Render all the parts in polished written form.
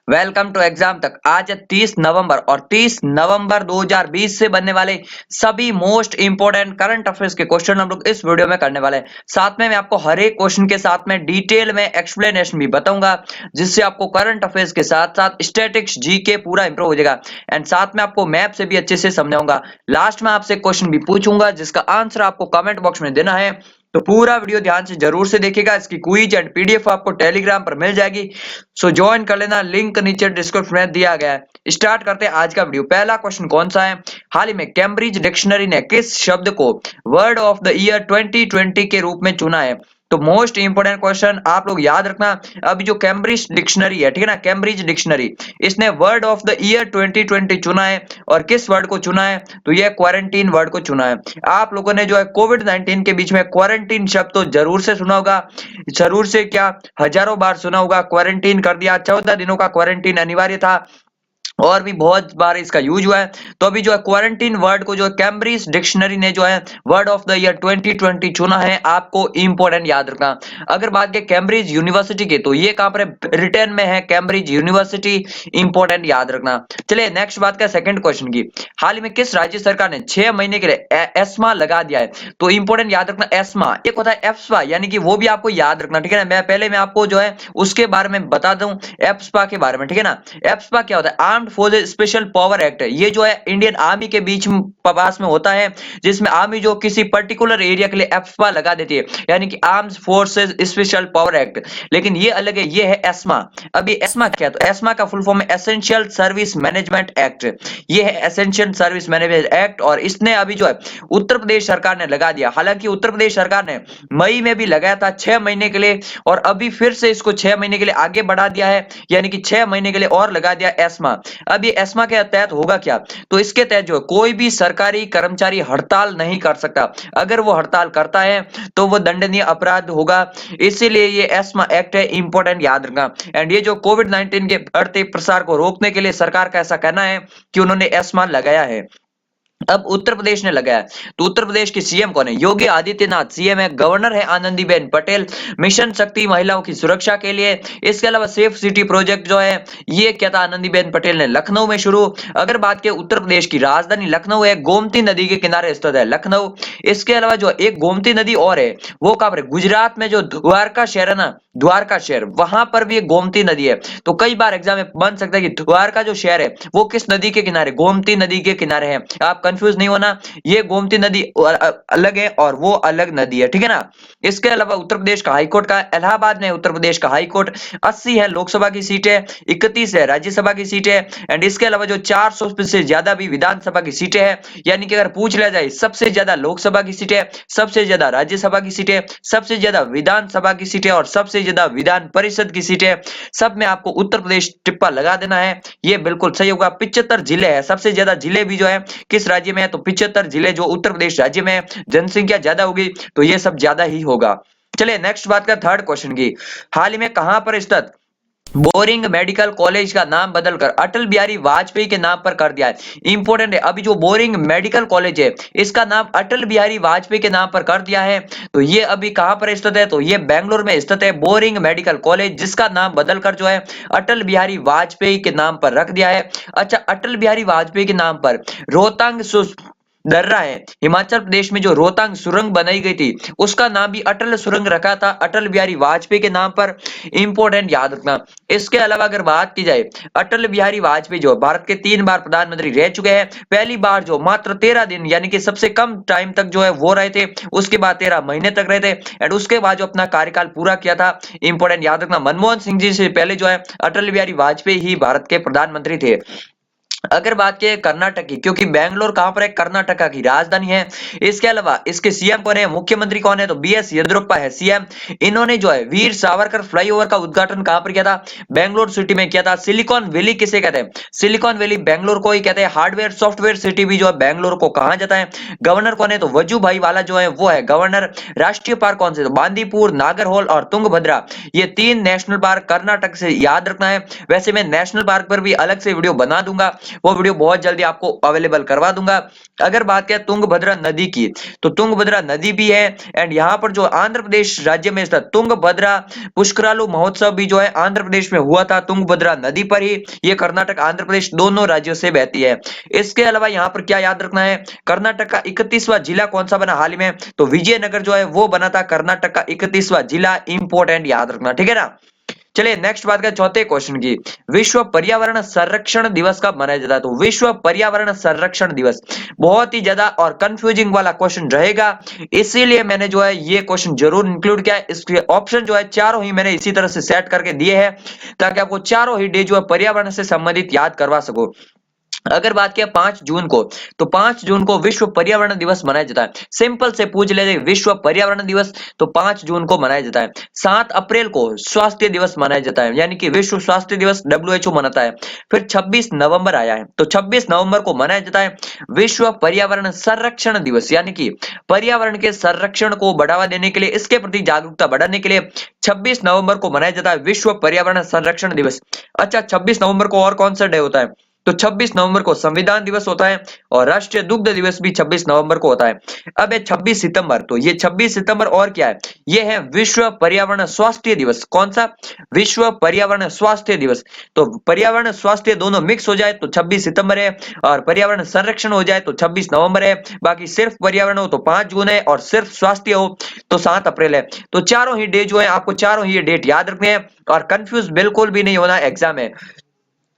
Welcome to exam तक। आज है 30 नवंबर और 30 नवंबर 2020 से बनने वाले सभी मोस्ट इंपोर्टेंट करंट अफेयर्स के क्वेश्चन हम लोग इस वीडियो में करने वाले हैं। साथ में मैं आपको हर एक क्वेश्चन के साथ में डिटेल में एक्सप्लेनेशन भी बताऊंगा, जिससे आपको करंट अफेयर्स के साथ साथ स्टैटिक्स जीके पूरा इंप्रूव हो जाएगा। एंड साथ में आपको मैप से भी अच्छे से समझाऊंगा। लास्ट में आपसे क्वेश्चन भी पूछूंगा, जिसका आंसर आपको कमेंट बॉक्स में देना है। तो पूरा वीडियो ध्यान से जरूर से देखिएगा। इसकी क्विज एंड पीडीएफ आपको टेलीग्राम पर मिल जाएगी, सो ज्वाइन कर लेना, लिंक नीचे डिस्क्रिप्शन में दिया गया है। स्टार्ट करते हैं आज का वीडियो। पहला क्वेश्चन कौन सा है? हाल ही में कैम्ब्रिज डिक्शनरी ने किस शब्द को वर्ड ऑफ द ईयर 2020 के रूप में चुना है? तो मोस्ट इंपोर्टेंट क्वेश्चन आप लोग याद रखना। अभी जो कैम्ब्रिज डिक्शनरी है, ठीक है ना, कैम्ब्रिज डिक्शनरी, इसने वर्ड ऑफ द ईयर 2020 चुना है। और किस वर्ड को चुना है? तो ये क्वारंटीन वर्ड को चुना है। आप लोगों ने जो है कोविड-19 के बीच में क्वारंटीन शब्द तो जरूर से सुना होगा, जरूर से क्या हजारों बार सुना होगा। क्वारंटीन कर दिया, 14 दिनों का क्वारंटीन अनिवार्य था, और भी बहुत बार इसका यूज हुआ है। तो अभी जो है क्वारंटीन वर्ड को जो है कैम्ब्रिज डिक्शनरी ने जो है वर्ड ऑफ द ईयर 2020 चुना है। आपको इंपोर्टेंट याद रखना। अगर बात करें कैम्ब्रिज यूनिवर्सिटी के, तो ये कहां पर है? ब्रिटेन में है कैम्ब्रिज यूनिवर्सिटी। इंपोर्टेंट याद रखना। चलिए नेक्स्ट बात का सेकंड क्वेश्चन की। हाल ही में किस राज्य सरकार ने 6 महीने के लिए एस्मा लगा दिया है? तो इंपोर्टेंट याद रखना, एस्मा एक होता है एफ्सपा, यानी कि वो भी आपको याद रखना, ठीक है ना। मैं आपको जो है उसके बारे में बता दूं, एफ्सपा के बारे में, ठीक है ना। एफ्सपा क्या होता है? Armed forces special power act है। ये जो है इंडियन आर्मी के बीच पास में होता है, जिसमें आर्मी जो किसी पर्टिकुलर एरिया के लिए एफ्सपा लगा देती है, यानी कि armed forces special power act. लेकिन ये अलग है, ये है एस्मा। अभी एस्मा क्या है? तो एस्मा का फुल फॉर्म है एसेंशियल सर्विस मैनेजमेंट एक्ट। ये है एसेंशियल सर्विस मैनेजमेंट एक्ट, और इसने अभी जो है उत्तर प्रदेश सरकार ने लगा दिया। हालांकि उत्तर प्रदेश सरकार ने मई में भी लगाया था 6 महीने के लिए, और अभी फिर से इसको 6 महीने के लिए आगे बढ़ा दिया है, यानी कि 6 महीने के लिए और लगा दिया एस्मा। अब ये एस्मा के तहत होगा क्या? तो इसके तहत जो कोई भी सरकारी कर्मचारी हड़ताल नहीं कर सकता। अगर वो हड़ताल करता है तो वो दंडनीय अपराध होगा। इसीलिए ये एस्मा एक्ट है, इंपॉर्टेंट याद रखना। एंड ये जो कोविड-19 के बढ़ते प्रसार को रोकने के लिए सरकार का ऐसा कहना है कि उन्होंने एस्मा लगाया है। अब उत्तर प्रदेश ने लगाया, तो उत्तर प्रदेश की सीएम कौन है? योगी आदित्यनाथ सीएम है। गवर्नर है आनंदीबेन पटेल। मिशन शक्ति महिलाओं की सुरक्षा के लिए। इसके अलावा सेफ सिटी प्रोजेक्ट जो है, ये क्या था? आनंदीबेन पटेल ने लखनऊ में शुरू। अगर बात करें उत्तर प्रदेश की राजधानी लखनऊ है, गोमती नदी के किनारे स्थित है लखनऊ। इसके अलावा जो एक गोमती नदी और है, वो कहां पर है? गुजरात में जो द्वारका शहर है ना, द्वारका शहर, वहां पर भी एक गोमती नदी है। तो कई बार एग्जाम में बन सकता है कि द्वारका जो शहर है वो किस नदी के किनारे? गोमती नदी के किनारे है। आप कंफ्यूज नहीं होना, ये गोमती नदी अलग है और वो अलग नदी है, ठीक है ना। इसके अलावा उत्तर प्रदेश का हाईकोर्ट का इलाहाबाद में, उत्तर प्रदेश का हाईकोर्ट 80 है लोकसभा की सीटें, 31 है राज्यसभा की सीटें। एंड इसके अलावा जो 400 से ज्यादा भी विधानसभा की सीटें हैं, यानी कि अगर पूछ लिया जाए सबसे ज्यादा लोकसभा की सीटें, सबसे ज्यादा राज्यसभा की सीटें, सबसे ज्यादा विधानसभा की सीटें और सबसे ज्यादा विधान परिषद की सीटें, सब में आपको उत्तर प्रदेश टिप्पा लगा देना है। ये बिल्कुल सही होगा। 75 जिले हैं, सबसे ज्यादा जिले भी जो है किस राज्य में है? तो 75 जिले जो उत्तर प्रदेश राज्य में है। जनसंख्या ज्यादा होगी तो ये सब ज्यादा ही होगा। चलिए नेक्स्ट बात का थर्ड क्वेश्चन की। हाल ही में कहां पर स्थित बोरिंग मेडिकल कॉलेज का नाम बदलकर अटल बिहारी वाजपेयी के नाम पर कर दिया है? इंपॉर्टेंट है। अभी जो बोरिंग मेडिकल कॉलेज है, इसका नाम अटल बिहारी वाजपेयी के नाम पर कर दिया है। तो ये अभी कहां पर स्थित है? तो ये बेंगलुरु में स्थित है बोरिंग मेडिकल कॉलेज, जिसका नाम बदलकर जो है अटल बिहारी वाजपेयी के नाम पर रख दिया है। अच्छा, अटल बिहारी वाजपेयी के नाम पर रोहतांग दर्रा है, हिमाचल प्रदेश में जो रोहतांग सुरंग बनाई गई थी, उसका नाम भी अटल सुरंग रखा था अटल बिहारी वाजपेयी के नाम पर। इंपॉर्टेंट याद रखना। इसके अलावा अगर बात की जाए, अटल बिहारी वाजपेयी जो भारत के 3 बार प्रधानमंत्री रह चुके हैं। पहली बार जो मात्र 13 दिन, यानी कि सबसे कम टाइम तक जो है वो रहे थे, उसके बाद 13 महीने तक रहे थे, एंड उसके बाद जो अपना कार्यकाल पूरा किया था। इंपॉर्टेंट याद रखना, मनमोहन सिंह जी से पहले जो है अटल बिहारी वाजपेयी ही भारत के प्रधानमंत्री थे। अगर बात की कर्नाटक की, क्योंकि बेंगलोर कहां पर है? कर्नाटका की राजधानी है। इसके अलावा इसके सीएम कौन है, मुख्यमंत्री कौन है? तो बीएस येदियुरप्पा है सीएम। इन्होंने जो है वीर सावरकर फ्लाईओवर का उद्घाटन कहां पर किया था? बेंगलोर सिटी में किया था। सिलिकॉन वैली किसे कहते हैं? सिलिकॉन वैली बेंगलोर को ही कहते हैं। हार्डवेयर सॉफ्टवेयर सिटी भी जो है बेंगलोर को कहा जाता है। गवर्नर कौन है? तो वजूभाई वाला जो है वो है गवर्नर। राष्ट्रीय पार्क कौन से? तो बांदीपुर, नागरहोल और तुंगभद्रा, ये 3 नेशनल पार्क कर्नाटक से याद रखना है। वैसे मैं नेशनल पार्क पर भी अलग से वीडियो बना दूंगा, वो वीडियो बहुत जल्दी आपको अवेलेबल करवा दूंगा। अगर बात करें तुंगभद्रा नदी की, तो तुंगभद्रा नदी भी है एंड यहाँ पर जो आंध्र प्रदेश राज्य में स्थित तुंगभद्रा पुष्करालु महोत्सव भी जो है आंध्र प्रदेश में हुआ था, तुंगभद्रा नदी पर ही। ये कर्नाटक आंध्र प्रदेश दोनों राज्यों से बहती है। इसके अलावा यहाँ पर क्या याद रखना है, कर्नाटक का 31वां जिला कौन सा बना हाल ही में, तो विजयनगर जो है वो बना था कर्नाटक का 31वां जिला। इंपॉर्टेंट याद रखना, ठीक है ना। चलिए नेक्स्ट बात करें चौथे क्वेश्चन की। विश्व पर्यावरण संरक्षण दिवस कब मनाया जाता है, तो विश्व पर्यावरण संरक्षण दिवस बहुत ही ज्यादा और कंफ्यूजिंग वाला क्वेश्चन रहेगा, इसीलिए मैंने जो है ये क्वेश्चन जरूर इंक्लूड किया है। इसके ऑप्शन जो है चारों ही मैंने इसी तरह से सेट करके दिए हैं ताकि आपको चारों ही डे जो है पर्यावरण से संबंधित याद करवा सको। अगर बात किया 5 जून को, तो 5 जून को विश्व पर्यावरण दिवस मनाया जाता है। सिंपल से पूछ ले विश्व पर्यावरण दिवस, तो 5 जून को मनाया जाता है। 7 अप्रैल को स्वास्थ्य दिवस मनाया जाता है, यानी कि विश्व स्वास्थ्य दिवस WHO मनाता है। फिर 26 नवंबर आया है, तो 26 नवंबर को मनाया जाता है विश्व पर्यावरण संरक्षण दिवस, यानी कि पर्यावरण के संरक्षण को बढ़ावा देने के लिए, इसके प्रति जागरूकता बढ़ाने के लिए 26 नवंबर को मनाया जाता है विश्व पर्यावरण संरक्षण दिवस। अच्छा, 26 नवंबर को और कौन सा डे होता है, तो 26 नवंबर को संविधान दिवस होता है और राष्ट्रीय दुग्ध दिवस भी 26 नवंबर को होता है। अब है 26 सितंबर, तो ये 26 सितंबर और क्या है, ये है विश्व पर्यावरण स्वास्थ्य दिवस। कौन सा, विश्व पर्यावरण स्वास्थ्य दिवस। तो पर्यावरण स्वास्थ्य दोनों मिक्स हो जाए तो 26 सितंबर है, और पर्यावरण संरक्षण हो जाए तो 26 नवंबर है। बाकी सिर्फ पर्यावरण हो तो 5 जून है, और सिर्फ स्वास्थ्य हो तो 7 अप्रैल है। तो चारों ही डे जो है आपको चारों ही डेट याद रखने हैं और कंफ्यूज बिल्कुल भी नहीं होना एग्जाम में।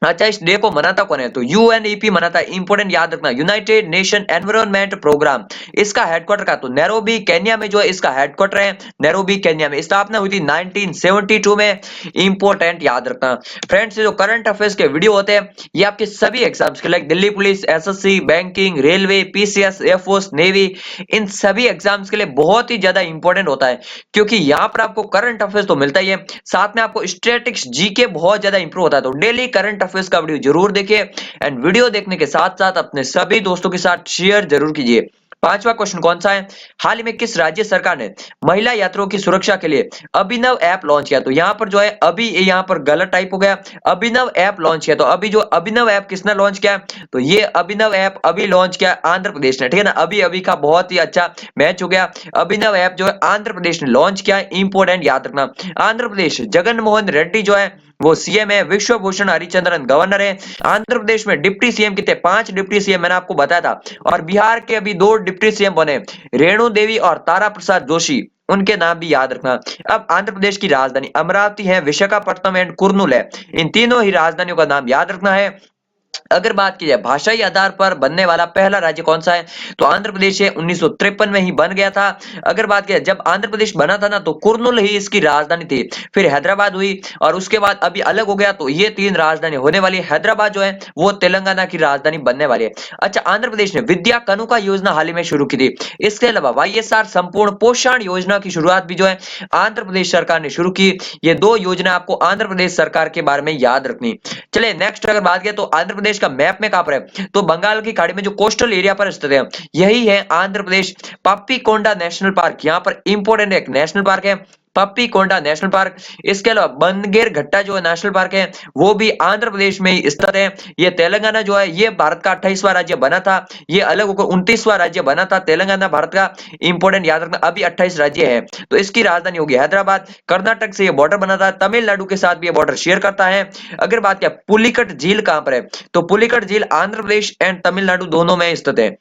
अच्छा, इस डे को मनाता कौन है, तो यूएनईपी मनाता है। इंपोर्टेंट याद रखना, यूनाइटेड नेशन एनवायरनमेंट प्रोग्राम। इसका हेडक्वार्टर का तो नैरोबी केन्या में जो है इसका हेडक्वार्टर है, नैरोबी केन्या में। स्थापना हुई थी 1972 में। इंपोर्टेंट याद रखना फ्रेंड्स, जो करंट अफेयर्स के वीडियो होते हैं ये आपके सभी एग्जाम्स के, like Delhi police, SSC, banking, railway, PCS, air force, navy, इन सभी एग्जाम्स के लिए बहुत ही ज्यादा इंपॉर्टेंट होता है, क्योंकि यहाँ पर आपको करंट अफेयर्स तो मिलता ही है, साथ में आपको स्टैटिस्टिक्स जीके बहुत ज्यादा इंप्रूव होता है। तो डेली करंट अफेयर्स का वीडियो जरूर देखिए एंड वीडियो देखने के साथ साथ अपने सभी दोस्तों के साथ शेयर जरूर कीजिए। पांचवा क्वेश्चन कौन सा है, हाल ही में किस राज्य सरकार ने महिला यात्रियों की सुरक्षा के लिए अभिनव ऐप लॉन्च किया, तो यहाँ पर जो है अभी यहाँ पर गलत टाइप हो गया, अभिनव ऐप लॉन्च किया। तो अभी जो अभिनव ऐप किसने लॉन्च किया, तो ये अभिनव ऐप अभी लॉन्च किया आंध्र प्रदेश ने, ठीक है ना। अभी अभी का बहुत ही अच्छा मैच हो गया, अभिनव ऐप जो है आंध्र प्रदेश ने लॉन्च किया। इंपोर्टेंट याद रखना, आंध्र प्रदेश जगन मोहन रेड्डी जो है वो सीएम है, विश्व भूषण हरिचंद्रन गवर्नर है। आंध्र प्रदेश में डिप्टी सीएम कितने, 5 डिप्टी सीएम मैंने आपको बताया था, और बिहार के अभी 2 डिप्टी सीएम बने, रेणु देवी और तारा प्रसाद जोशी, उनके नाम भी याद रखना। अब आंध्र प्रदेश की राजधानी अमरावती है, विशाखापट्टनम एंड कुर्नूल है, इन तीनों ही राजधानियों का नाम याद रखना है। अगर बात की जाए भाषाई आधार पर बनने वाला पहला राज्य कौन सा है, तो आंध्र प्रदेश है, 1953 में ही बन गया था। अगर बात की जाए जब आंध्र प्रदेश बना था ना, तो कुर्नूल ही इसकी राजधानी थी, फिर हैदराबाद हुई और उसके बाद अभी अलग हो गया। तो ये 3 राजधानी होने वाली है, हैदराबाद जो है वो तेलंगाना की राजधानी बनने वाली है। अच्छा, आंध्र प्रदेश ने विद्या कानुका योजना हाल ही में शुरू की थी। इसके अलावा वाईएसआर संपूर्ण पोषण योजना की शुरुआत भी जो है आंध्र प्रदेश सरकार ने शुरू की। ये 2 योजना आपको आंध्र प्रदेश सरकार के बारे में याद रखनी। चलिए नेक्स्ट अगर बात करें तो आंध्र प्रदेश का मैप में कहां पर है, तो बंगाल की खाड़ी में जो कोस्टल एरिया पर स्थित है यही है आंध्र प्रदेश। पप्पीकोंडा नेशनल पार्क यहाँ पर इंपोर्टेंट एक नेशनल पार्क है, पप्पीकोंडा नेशनल पार्क। इसके अलावा बनगेर घट्टा जो नेशनल पार्क है वो भी आंध्र प्रदेश में ही स्थित है। ये तेलंगाना जो है ये भारत का 28वां राज्य बना था, ये अलग होकर 29वां राज्य बना था तेलंगाना भारत का। इंपोर्टेंट याद रखना, अभी 28 राज्य है, तो इसकी राजधानी होगी हैदराबाद। कर्नाटक से ये बॉर्डर बना था, तमिलनाडु के साथ भी ये बॉर्डर शेयर करता है। अगर बात किया पुलिकट झील कहां पर है, तो पुलिकट झील आंध्र प्रदेश एंड तमिलनाडु दोनों में स्थित है।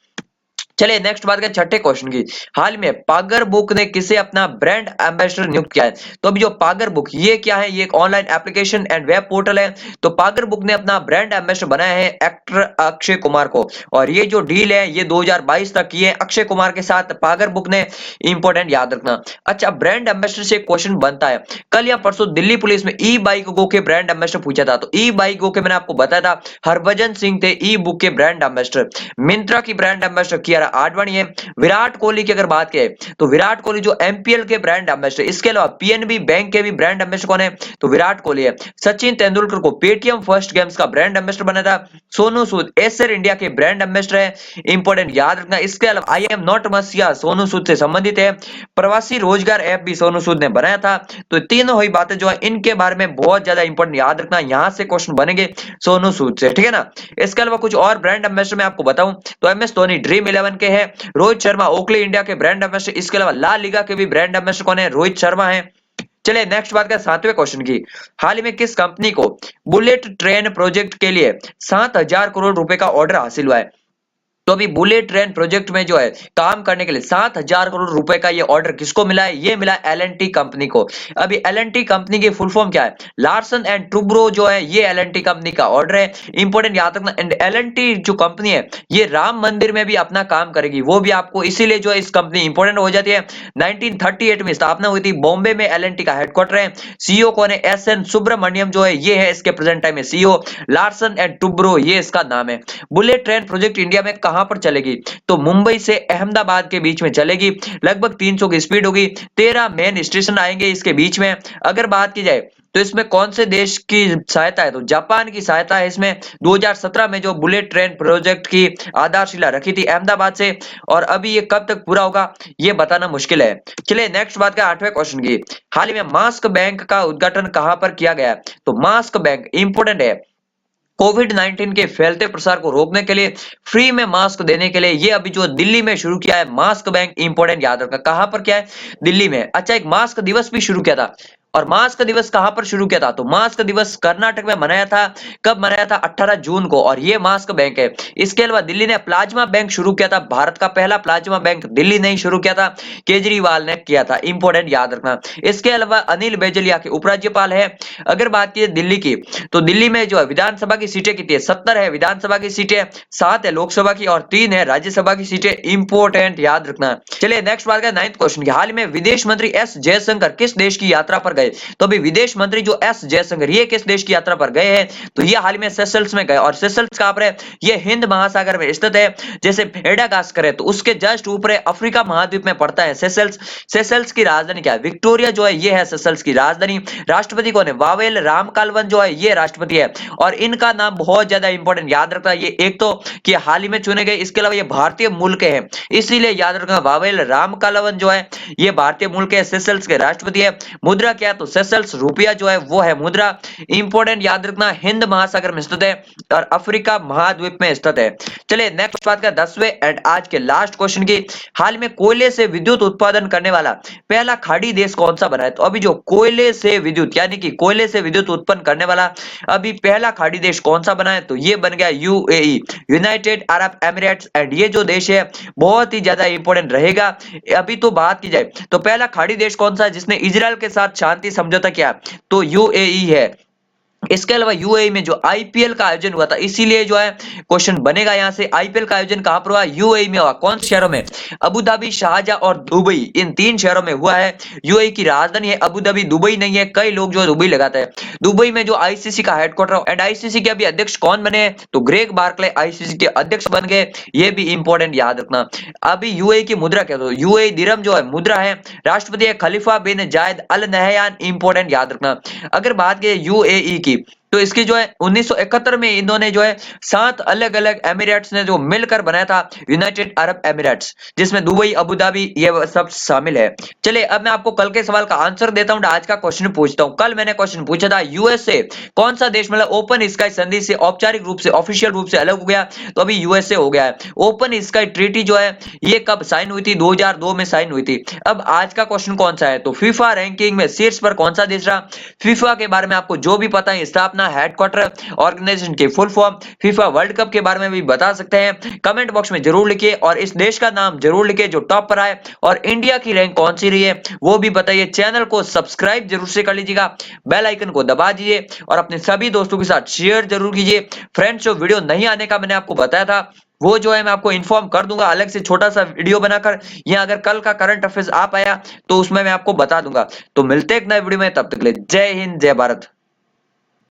चलिए नेक्स्ट बात करें छठे क्वेश्चन की। हाल में पागर बुक ने किसे अपना ब्रांड एम्बेसडर नियुक्त किया है, तो अभी जो पागर बुक ये क्या है, ये एक online application and web portal है। तो पागर बुक ने अपना ब्रांड एम्बेसडर बनाया है एक्टर अक्षय कुमार को, और ये जो डील है ये 2022 तक की है अक्षय कुमार के साथ पागर बुक ने। इंपोर्टेंट याद रखना। अच्छा, ब्रांड एम्बेसडर से क्वेश्चन बनता है, कल या परसों दिल्ली पुलिस में ई बाइक गो के ब्रांड एम्बेसडर पूछा था, तो ई बाइक गो के मैंने आपको बताया था हरभजन सिंह थे ई बुक के ब्रांड एम्बेसडर। मिंत्रा की ब्रांड एम्बेसडर किया हमारा आडवाणी है। विराट कोहली की अगर बात करें तो विराट कोहली जो एमपीएल के ब्रांड एम्बेसडर, इसके अलावा पीएनबी बैंक के भी ब्रांड एम्बेसडर कौन है, तो विराट कोहली है। सचिन तेंदुलकर को पेटीएम फर्स्ट गेम्स का ब्रांड एम्बेसडर बना था सोनू सूद एसर इंडिया के ब्रांड एम्बेसडर है, इंपॉर्टेंट याद रखना। इसके अलावा आई एम नॉट मसीहा सोनू सूद से संबंधित है। प्रवासी रोजगार ऐप भी सोनू सूद ने बनाया था। तो तीनों हुई बातें जो है इनके बारे में बहुत ज्यादा इंपॉर्टेंट याद रखना, यहां से क्वेश्चन बनेंगे सोनू सूद से, ठीक है ना। इसके अलावा कुछ और ब्रांड एम्बेसडर मैं आपको बताऊं तो एमएस धोनी ड्रीम 11 के हैं, रोहित शर्मा ओकली इंडिया के ब्रांड एम्बेसडर, इसके अलावा ला लीगा के भी ब्रांड एम्बेसडर कौन है, रोहित शर्मा है। चलिए नेक्स्ट बात का 7वें क्वेश्चन की, हाल ही में किस कंपनी को बुलेट ट्रेन प्रोजेक्ट के लिए 7,000 करोड़ रुपए का ऑर्डर हासिल हुआ है। तो अभी बुलेट ट्रेन प्रोजेक्ट में जो है काम करने के लिए 7,000 करोड़ रुपए का ये ऑर्डर किसको मिला है, ये मिला एल&टी कंपनी को। अभी एल&टी कंपनी की फुल फॉर्म क्या है, लार्सन एंड टुब्रो जो है ये एल&टी कंपनी का ऑर्डर है, इंपॉर्टेंट याद रखना। एंड एल&टी जो कंपनी है ये राम मंदिर में भी अपना काम करेगी, वो भी आपको इसीलिए जो है इस कंपनी इंपॉर्टेंट हो जाती है। 1938 में स्थापना हुई थी, बॉम्बे में एल&टी का हेडक्वार्टर है। सीईओ कौन है, एस.एन. सुब्रमण्यम जो है ये है इसके प्रेजेंट टाइम में सीईओ। लार्सन एंड टुब्रो ये इसका नाम है। बुलेट ट्रेन प्रोजेक्ट इंडिया में कहां पर चलेगी, तो मुंबई से अहमदाबाद के बीच में चलेगी, लगभग 300 की स्पीड होगी, 13 मेन स्टेशन आएंगे इसके बीच में। अगर बात की जाए तो इसमें कौन से देश की सहायता है, तो जापान की सहायता है इसमें। 2017 में जो बुलेट ट्रेन प्रोजेक्ट की आधारशिला रखी थी अहमदाबाद से, और अभी ये कब तक पूरा होगा ये बताना मुश्किल है। चलिए नेक्स्ट बात का 8वें क्वेश्चन की, हाल ही में मास्क बैंक का उद्घाटन कहां पर किया गया, तो मास्क बैंक इंपोर्टेंट है, कोविड-19 के फैलते प्रसार को रोकने के लिए फ्री में मास्क देने के लिए ये अभी जो दिल्ली में शुरू किया है मास्क बैंक, इंपोर्टेंट याद रखना। कहां पर क्या है, दिल्ली में। अच्छा, एक मास्क दिवस भी शुरू किया था, और मास्क दिवस कहां पर शुरू किया था, तो मास्क दिवस कर्नाटक में मनाया था। कब मनाया था, 18 जून को, और ये मास्क बैंक है। इसके अलावा दिल्ली ने प्लाज्मा बैंक शुरू किया था, भारत का पहला प्लाज्मा बैंक दिल्ली ने ही शुरू किया था, केजरीवाल ने किया था, इंपोर्टेंट याद रखना। इसके अलावा अनिल बैजलिया के उपराज्यपाल है। अगर बात की दिल्ली की, तो दिल्ली में जो है विधानसभा की सीटें कितनी है, 70 है विधानसभा की सीटें, 7 है लोकसभा की और 3 है राज्यसभा की सीटें, इंपोर्टेंट याद रखना। चलिए नेक्स्ट बात का 9th क्वेश्चन की, हाल में विदेश मंत्री एस जयशंकर किस देश की यात्रा पर गए, तो अभी विदेश मंत्री जो एस जयशंकर ये किस देश की यात्रा पर गए हैं, तो ये हाल में सेशल्स में गए, और सेशल्स कहां पर है, ये हिंद महासागर में स्थित है। जैसे मेडागास्कर है तो उसके जस्ट ऊपर है, अफ्रीका महाद्वीप में पड़ता है सेशल्स। सेशल्स की राजधानी क्या है, विक्टोरिया जो है ये है सेशल्स की राजधानी। राष्ट्रपति कौन है, वावेल रामकालवन जो है ये राष्ट्रपति है, और इनका नाम बहुत ज्यादा इंपॉर्टेंट याद रखना। ये एक तो कि हाल ही में चुने गए, इसके अलावा ये भारतीय मूल के हैं, इसीलिए याद रखना वावेल रामकालवन जो है ये भारतीय मूल के सेशल्स के राष्ट्रपति है। मुद्रा क्या है, तो सेशल्स रुपया जो है वो है मुद्रा, इंपॉर्टेंट याद रखना। हिंद महासागर में स्थित है और अफ्रीका महाद्वीप में स्थित है। चलिए नेक्स्ट बात का 10वें एंड आज के लास्ट क्वेश्चन की, हाल में कोयले से विद्युत उत्पादन करने वाला पहला खाड़ी देश कौन सा बना है, तो अभी जो कोयले से विद्युत यानी कि कोयले से विद्युत उत्पन्न करने वाला अभी पहला खाड़ी देश कौन सा बना है, तो ये बन गया UAE, United Arab Emirates. And ये जो देश है बहुत ही ज्यादा इंपॉर्टेंट रहेगा। अभी तो बात की जाए तो पहला खाड़ी देश कौन सा है जिसने इजराइल के साथ शांति समझौता किया, तो यूएई है। इसके अलावा यूएई में जो आईपीएल का आयोजन हुआ था, इसीलिए जो है क्वेश्चन बनेगा यहां से, आईपीएल का आयोजन कहां पर हुआ, यूएई में हुआ। कौन से शहरों में, अबू धाबी, शारजाह और दुबई, इन 3 शहरों में हुआ है। यूएई की राजधानी है अबू धाबी, दुबई नहीं है, कई लोग जो है दुबई लगाते हैं। दुबई में जो आईसीसी का हेडक्वार्टर, एंड आईसीसी के अभी अध्यक्ष कौन बने, तो ग्रेग बार्कले आईसीसी के अध्यक्ष बन गए, ये भी इंपॉर्टेंट याद रखना। अभी यूएई की मुद्रा क्या, तो यूएई दिरहम जो है मुद्रा है। राष्ट्रपति है खलीफा बिन जायद अल नहयान, इंपॉर्टेंट याद रखना। अगर बात की यूएई की, तो इसकी जो है 1971 में इन्होंने जो है 7 अलग अलग एमिरेट्स ने जो मिलकर बनाया था यूनाइटेड अरब एमिरेट्स, जिसमें दुबई, अबू धाबी ये सब शामिल है। चलिए अब मैं आपको कल के सवाल का आंसर देता हूं, आज का क्वेश्चन पूछता हूं। कल मैंने क्वेश्चन पूछा था यूएसए कौन सा देश मतलब ओपन स्काई संधि से औपचारिक रूप से ऑफिशियल रूप से अलग हो गया, तो अभी यूएसए हो गया है। ओपन स्काई ट्रीटी जो है ये कब साइन हुई थी, 2002 में साइन हुई थी। अब आज का क्वेश्चन कौन सा है, तो फीफा रैंकिंग में शीर्ष पर कौन सा देश रहा। फीफा के बारे में आपको जो भी पता है, स्थापना, हेडक्वार्टर, ऑर्गेनाइजेशन की full form, FIFA world cup के बारे में भी बता सकते हैं, कमेंट बॉक्स में जरूर लिखिए, और इस देश का नाम जरूर लिखिए जो टॉप पर आए, और इंडिया की रैंक कौन सी रही है वो भी बताइए। चैनल को सब्सक्राइब जरूर से कर लीजिएगा, बेल आइकन को दबा दीजिए, और अपने सभी दोस्तों के साथ शेयर जरूर कीजिए। फ्रेंड्स, जो वीडियो नहीं आने का मैंने आपको बताया था वो जो है मैं आपको इन्फॉर्म कर दूंगा अलग से छोटा सा वीडियो बनाकर, या अगर कल का करंट अफेयर्स आ पाया तो उसमें मैं आपको बता दूंगा। तो मिलते हैं एक नए वीडियो में, तब तक के लिए जय हिंद, जय भारत।